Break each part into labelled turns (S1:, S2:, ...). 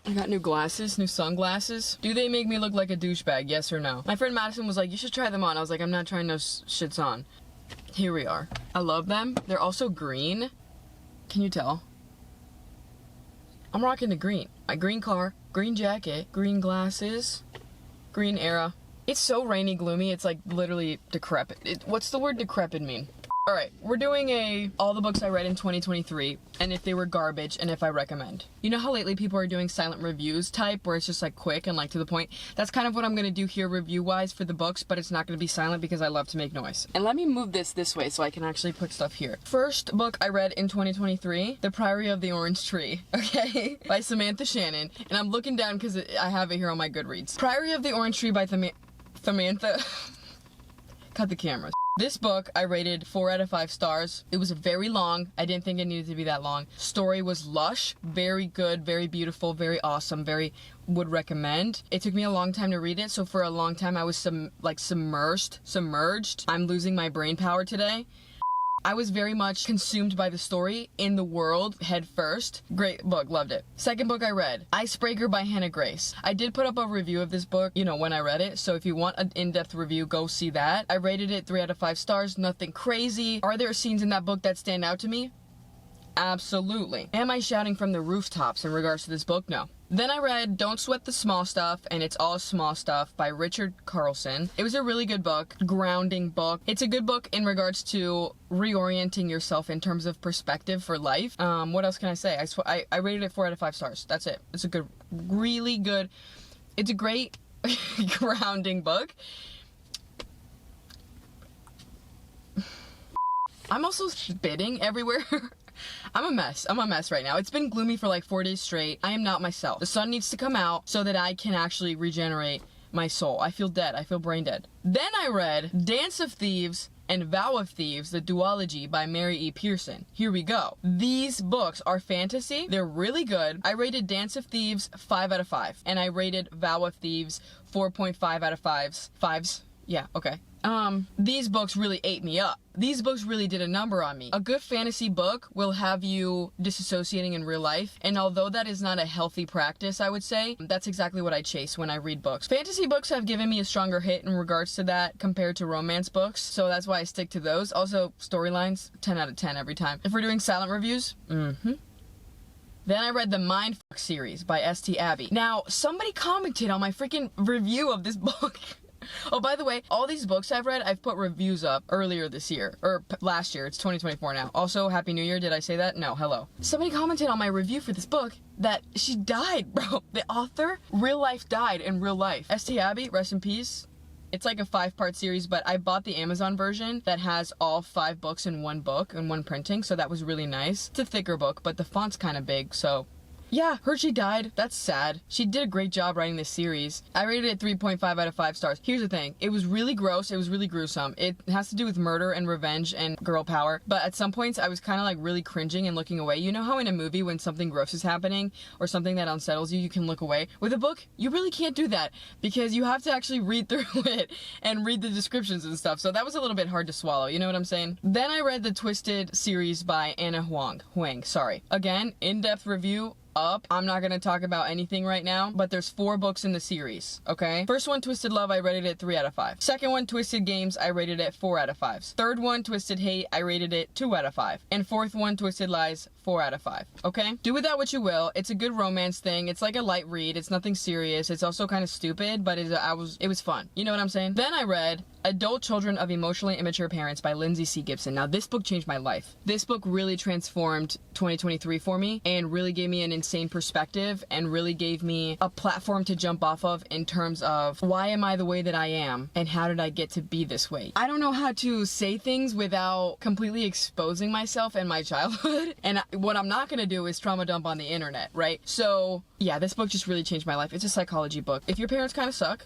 S1: I got new glasses, new sunglasses. Do they make me look like a douchebag, yes or no? My friend Madison was like, you should try them on. I was like, I'm not trying those shits on. Here we are. I love them. They're also green. Can you tell? I'm rocking the green. My green car, green jacket, green glasses, green era. It's so rainy, gloomy, it's like literally decrepit. What's the word decrepit mean? Alright, we're doing all the books I read in 2023, and if they were garbage, and if I recommend. You know how lately people are doing silent reviews type, where it's just like quick and like to the point? That's kind of what I'm gonna do here review-wise for the books, but it's not gonna be silent because I love to make noise. And let me move this way so I can actually put stuff here. First book I read in 2023, The Priory of the Orange Tree, okay? By Samantha Shannon, and I'm looking down because I have it here on my Goodreads. Priory of the Orange Tree by Samantha... Cut the camera. This book I rated 4 out of 5 stars. It was very long. I didn't think it needed to be that long. Story was lush, very good, very beautiful, very awesome, would recommend. It took me a long time to read it, so for a long time I was submerged. I'm losing my brain power today. I was very much consumed by the story, in the world, head first. Great book, loved it. Second book I read, Icebreaker by Hannah Grace. I did put up a review of this book, you know, when I read it, so if you want an in-depth review, go see that. I rated it 3 out of 5 stars, nothing crazy. Are there scenes in that book that stand out to me? Absolutely. Am I shouting from the rooftops in regards to this book? No. Then I read Don't Sweat the Small Stuff, and It's All Small Stuff by Richard Carlson. It was a really good book, grounding book. It's a good book in regards to reorienting yourself in terms of perspective for life. What else can I say? I rated it 4 out of 5 stars. That's it. It's a good, really good, it's a great grounding book. I'm also spitting everywhere. I'm a mess right now. It's been gloomy for like 4 days straight. I am not myself. The sun needs to come out so that I can actually regenerate my soul. I feel dead. I feel brain dead. Then I read Dance of Thieves and Vow of Thieves, the duology by Mary E. Pearson. Here we go. These books are fantasy. They're really good. I rated Dance of Thieves 5 out of 5. And I rated Vow of Thieves 4.5 out of 5s. Yeah, okay. These books really ate me up. These books really did a number on me. A good fantasy book will have you disassociating in real life, and although that is not a healthy practice, I would say, that's exactly what I chase when I read books. Fantasy books have given me a stronger hit in regards to that compared to romance books, so that's why I stick to those. Also, storylines, 10 out of 10 every time. If we're doing silent reviews, Then I read the Mindfuck series by S.T. Abbey. Now, somebody commented on my freaking review of this book. Oh, by the way, all these books I've read, I've put reviews up earlier this year, or last year. It's 2024 now. Also, Happy New Year. Did I say that? No, hello. Somebody commented on my review for this book that she died, bro. The author, real life, died in real life. S.T. Abbey, rest in peace. It's like a 5-part series, but I bought the Amazon version that has all 5 books in one book, in one printing, so that was really nice. It's a thicker book, but the font's kind of big, so... Yeah, heard she died. That's sad. She did a great job writing this series. I rated it 3.5 out of 5 stars. Here's the thing. It was really gross. It was really gruesome. It has to do with murder and revenge and girl power. But at some points, I was kind of like really cringing and looking away. You know how in a movie when something gross is happening or something that unsettles you, you can look away? With a book, you really can't do that because you have to actually read through it and read the descriptions and stuff. So that was a little bit hard to swallow. You know what I'm saying? Then I read the Twisted series by Anna Huang, sorry. Again, in-depth review up. I'm not gonna talk about anything right now, but there's 4 books in the series, okay? First one, Twisted Love, I rated it 3 out of 5. Second one, Twisted Games, I rated it 4 out of 5. Third one, Twisted Hate, I rated it 2 out of 5. And fourth one, Twisted Lies, 4 out of 5, okay? Do with that what you will. It's a good romance thing. It's like a light read. It's nothing serious. It's also kind of stupid, but it was fun. You know what I'm saying? Then I read Adult Children of Emotionally Immature Parents by Lindsay C. Gibson. Now, this book changed my life. This book really transformed 2023 for me and really gave me an insane perspective and really gave me a platform to jump off of in terms of why am I the way that I am and how did I get to be this way? I don't know how to say things without completely exposing myself and my childhood, and what I'm not gonna do is trauma dump on the internet, right? So, yeah, this book just really changed my life. It's a psychology book. If your parents kind of suck,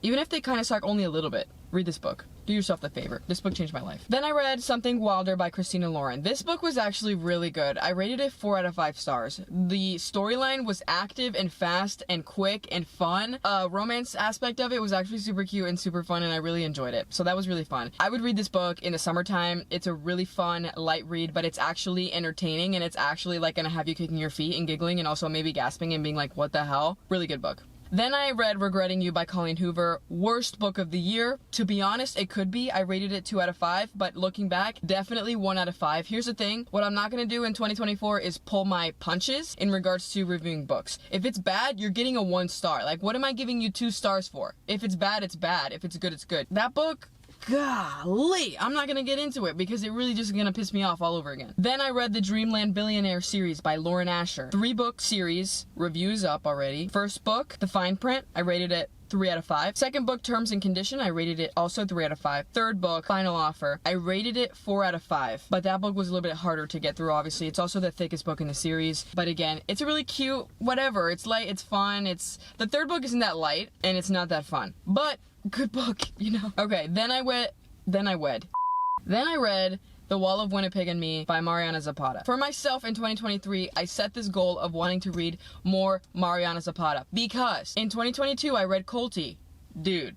S1: even if they kind of suck only a little bit, read this book. Do yourself the favor. This book changed my life. Then I read Something Wilder by Christina Lauren. This book was actually really good. I rated it 4 out of 5 stars. The storyline was active and fast and quick and fun. Romance aspect of it was actually super cute and super fun, and I really enjoyed it. So that was really fun. I would read this book in the summertime. It's a really fun, light read, but it's actually entertaining, and it's actually like gonna have you kicking your feet and giggling and also maybe gasping and being like, what the hell? Really good book. Then I read Regretting You by Colleen Hoover. Worst book of the year. To be honest, it could be. I rated it 2 out of 5, but looking back, definitely 1 out of 5. Here's the thing. What I'm not going to do in 2024 is pull my punches in regards to reviewing books. If it's bad, you're getting a 1 star. Like, what am I giving you 2 stars for? If it's bad, it's bad. If it's good, it's good. That book, golly, I'm not gonna get into it because it really just gonna piss me off all over again. Then I read the Dreamland Billionaire series by Lauren Asher. 3-book series, reviews up already. First book, The Fine Print, I rated it 3 out of 5. Second book, Terms and Condition, I rated it also 3 out of 5. Third book, Final Offer, I rated it 4 out of 5. But that book was a little bit harder to get through, obviously. It's also the thickest book in the series. But again, it's a really cute, whatever. It's light, it's fun, the third book isn't that light, and it's not that fun. But good book, you know. Okay, then I read The Wall of Winnipeg and Me by Mariana Zapata. For myself in 2023, I set this goal of wanting to read more Mariana Zapata because in 2022 I read Colty. Dude,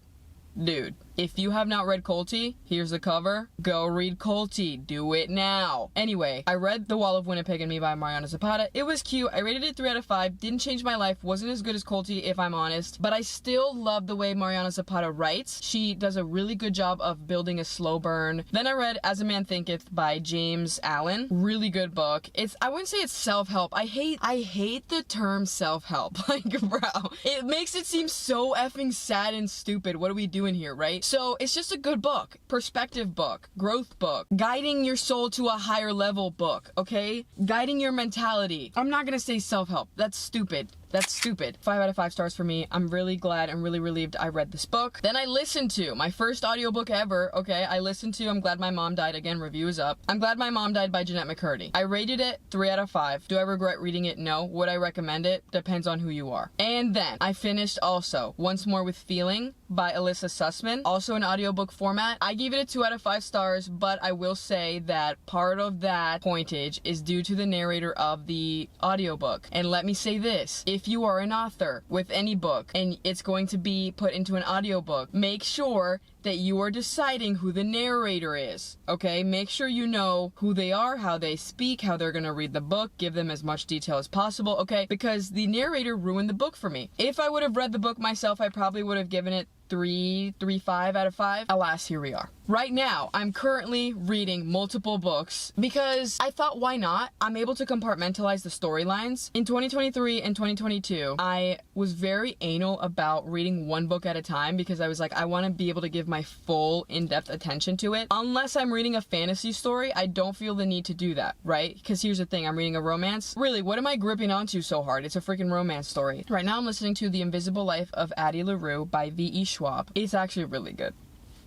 S1: if you have not read Colty, here's the cover. Go read Colty. Do it now. Anyway, I read The Wall of Winnipeg and Me by Mariana Zapata. It was cute. I rated it 3 out of 5. Didn't change my life. Wasn't as good as Colty, if I'm honest. But I still love the way Mariana Zapata writes. She does a really good job of building a slow burn. Then I read As a Man Thinketh by James Allen. Really good book. I wouldn't say it's self-help. I hate the term self-help. Like, bro, it makes it seem so effing sad and stupid. What are we doing here, right? So it's just a good book, perspective book, growth book, guiding your soul to a higher level book, okay? Guiding your mentality. I'm not gonna say self-help. That's stupid. 5 out of 5 stars for me. I'm really glad and really relieved I read this book. Then I listened to my first audiobook ever, okay? I'm Glad My Mom Died. Again, review is up. I'm Glad My Mom Died by Jeanette McCurdy. I rated it 3 out of 5. Do I regret reading it? No. Would I recommend it? Depends on who you are. And then I finished also Once More with Feeling by Alyssa Sussman, also in audiobook format. I gave it a 2 out of 5 stars, but I will say that part of that pointage is due to the narrator of the audiobook. And let me say this, if you are an author with any book and it's going to be put into an audiobook, make sure that you are deciding who the narrator is, okay? Make sure you know who they are, how they speak, how they're gonna read the book, give them as much detail as possible, okay? Because the narrator ruined the book for me. If I would have read the book myself, I probably would have given it 3.5 out of 5. Alas, here we are. Right now, I'm currently reading multiple books because I thought, why not? I'm able to compartmentalize the storylines. In 2023 and 2022, I was very anal about reading one book at a time because I was like, I want to be able to give my full in-depth attention to it. Unless I'm reading a fantasy story, I don't feel the need to do that, right? Because here's the thing, I'm reading a romance. Really, what am I gripping onto so hard? It's a freaking romance story. Right now, I'm listening to The Invisible Life of Addie LaRue by V.E. Schwab. It's actually really good.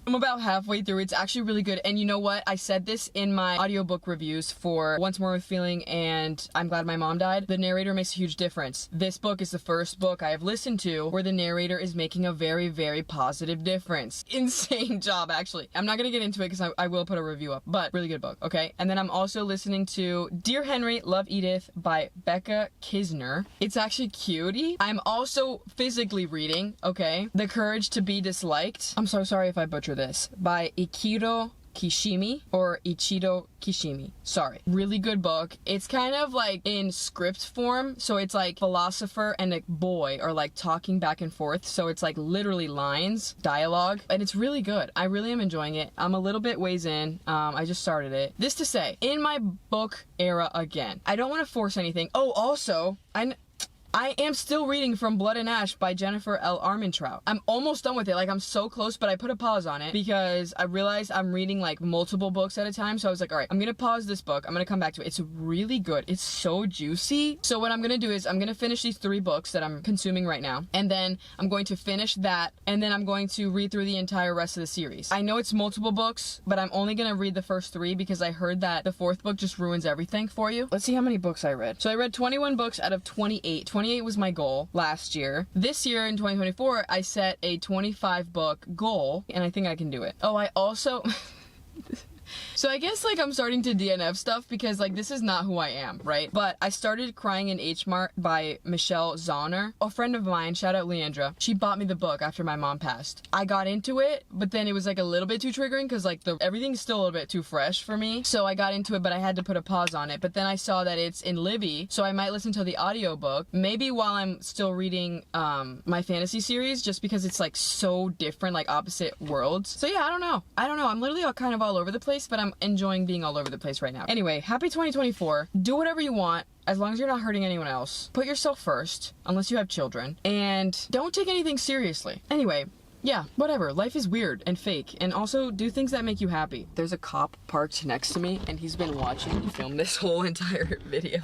S1: I'm about halfway through. It's actually really good. And you know what? I said this in my audiobook reviews for Once More with Feeling and I'm Glad My Mom Died. The narrator makes a huge difference. This book is the first book I have listened to where the narrator is making a very, very positive difference. Insane job, actually. I'm not gonna get into it because I will put a review up, but really good book, okay? And then I'm also listening to Dear Henry, Love Edith by Becca Kisner. It's actually cutie. I'm also physically reading, okay, The Courage to Be Disliked. I'm so sorry if I butchered this, by Ichiro Kishimi or Ichido Kishimi. Sorry. Really good book. It's kind of like in script form, so it's like philosopher and a boy are like talking back and forth, so it's like literally lines, dialogue, and it's really good. I really am enjoying it. I'm a little bit ways in. I just started it. This to say, in my book era again, I don't want to force anything. Oh, also, I am still reading From Blood and Ash by Jennifer L. Armentrout. I'm almost done with it. Like, I'm so close, but I put a pause on it because I realized I'm reading, like, multiple books at a time. So I was like, all right, I'm going to pause this book. I'm going to come back to it. It's really good. It's so juicy. So what I'm going to do is I'm going to finish these 3 books that I'm consuming right now. And then I'm going to finish that. And then I'm going to read through the entire rest of the series. I know it's multiple books, but I'm only going to read the first 3 because I heard that the 4th book just ruins everything for you. Let's see how many books I read. So I read 21 books out of 28. 28 28 was my goal last year. This year in 2024, I set a 25 book goal, and I think I can do it. Oh, I also... So I guess like I'm starting to DNF stuff because like this is not who I am, right? But I started Crying in H Mart by Michelle Zauner. A friend of mine, shout out Leandra, she bought me the book after my mom passed. I got into it, but then it was like a little bit too triggering because like everything's still a little bit too fresh for me. So I got into it, but I had to put a pause on it. But then I saw that it's in Libby, so I might listen to the audiobook, maybe while I'm still reading my fantasy series, just because it's like so different, like opposite worlds. So yeah, I don't know. I'm literally kind of all over the place, but I'm enjoying being all over the place right now. Anyway, happy 2024. Do whatever you want, as long as you're not hurting anyone else. Put yourself first, unless you have children, and don't take anything seriously. Anyway, yeah, whatever. Life is weird and fake, and also do things that make you happy. There's a cop parked next to me, and he's been watching me film this whole entire video.